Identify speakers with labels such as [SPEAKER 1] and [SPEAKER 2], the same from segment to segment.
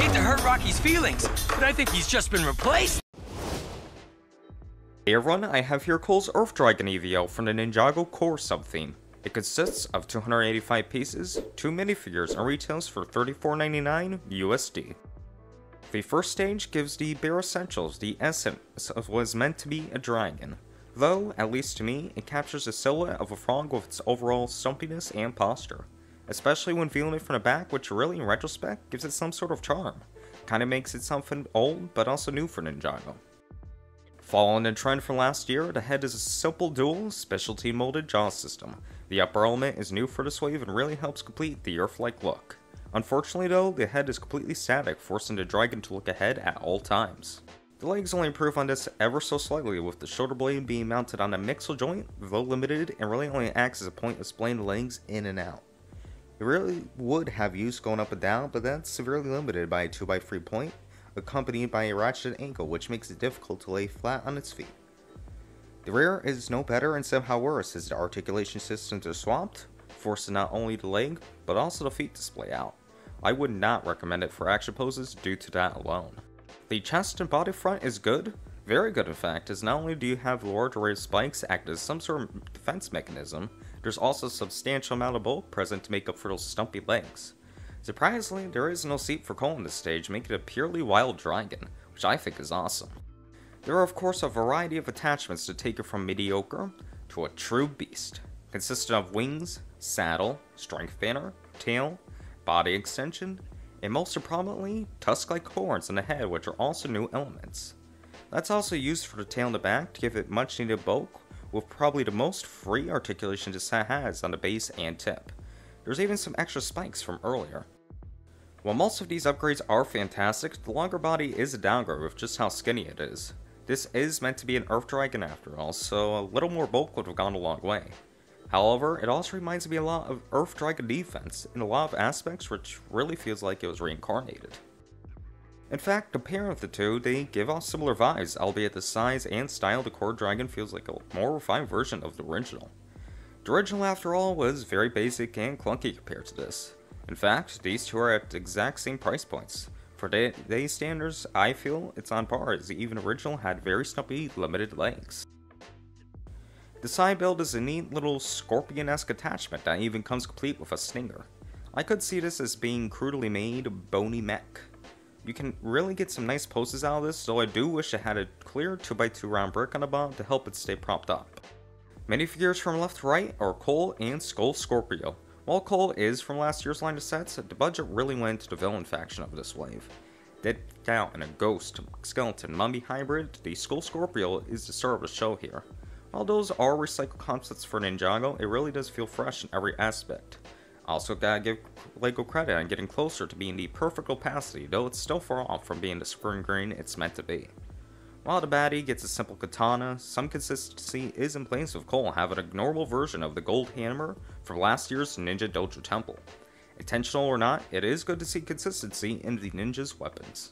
[SPEAKER 1] hate to hurt Rocky's feelings, but I think he's just been replaced.
[SPEAKER 2] Hey everyone, I have here Cole's Earth Dragon EVO from the Ninjago core subtheme. It consists of 285 pieces, 2 minifigures, and retails for $34.99 USD. The first stage gives the bare essentials, the essence of what is meant to be a dragon. Though, at least to me, it captures the silhouette of a frog with its overall stumpiness and posture. Especially when viewing it from the back, which really in retrospect gives it some sort of charm. Kinda makes it something old, but also new for Ninjago. Following the trend from last year, the head is a simple dual, specialty molded jaw system. The upper element is new for this wave and really helps complete the Earth-like look. Unfortunately though, the head is completely static, forcing the dragon to look ahead at all times. The legs only improve on this ever so slightly, with the shoulder blade being mounted on a mixel joint, though limited, and really only acts as a point of splaying the legs in and out. It really would have use going up and down, but that's severely limited by a 2x3 point, accompanied by a ratcheted ankle, which makes it difficult to lay flat on its feet. The rear is no better and somehow worse, as the articulation systems are swapped, forcing not only the leg, but also the feet to splay out. I would not recommend it for action poses due to that alone. The chest and body front is good, very good in fact, as not only do you have large array of spikes act as some sort of defense mechanism, there's also a substantial amount of bulk present to make up for those stumpy legs. Surprisingly, there is no seat for Cole on this stage, making it a purely wild dragon, which I think is awesome. There are of course a variety of attachments to take it from mediocre to a true beast, consisting of wings, saddle, strength banner, tail, body extension, and most prominently, tusk-like horns on the head, which are also new elements. That's also used for the tail in the back to give it much needed bulk, with probably the most free articulation this set has on the base and tip. There's even some extra spikes from earlier. While most of these upgrades are fantastic, the longer body is a downgrade with just how skinny it is. This is meant to be an Earth Dragon after all, so a little more bulk would have gone a long way. However, it also reminds me a lot of Earth Dragon defense in a lot of aspects, which really feels like it was reincarnated. In fact, comparing the two, they give off similar vibes, albeit the size and style of the core dragon feels like a more refined version of the original. The original, after all, was very basic and clunky compared to this. In fact, these two are at the exact same price points. For today's standards, I feel it's on par, as the even original had very stumpy, limited legs. The side build is a neat little scorpion-esque attachment that even comes complete with a stinger. I could see this as being crudely made bony mech. You can really get some nice poses out of this, though I do wish it had a clear 2x2 round brick on the bottom to help it stay propped up. Minifigures from left to right are Cole and Skull Scorpio. While Cole is from last year's line of sets, the budget really went to the villain faction of this wave. Dead out in a ghost, skeleton, mummy hybrid, the Skull Scorpio is the star of the show here. While those are recycled concepts for Ninjago, it really does feel fresh in every aspect. Also gotta give LEGO credit on getting closer to being the perfect opacity, though it's still far off from being the spring green it's meant to be. While the baddie gets a simple katana, some consistency is in place with Cole having a normal version of the gold hammer from last year's Ninja Dojo Temple. Intentional or not, it is good to see consistency in the ninja's weapons.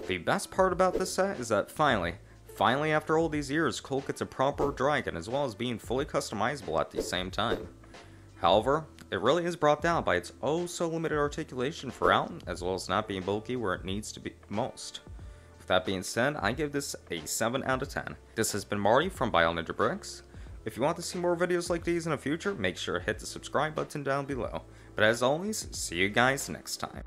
[SPEAKER 2] The best part about this set is that finally after all these years, Cole gets a proper dragon as well as being fully customizable at the same time. However, it really is brought down by its oh so limited articulation throughout, as well as not being bulky where it needs to be most. With that being said, I give this a 7 out of 10. This has been Marty from Ninja Bricks. If you want to see more videos like these in the future, make sure to hit the subscribe button down below. But as always, see you guys next time.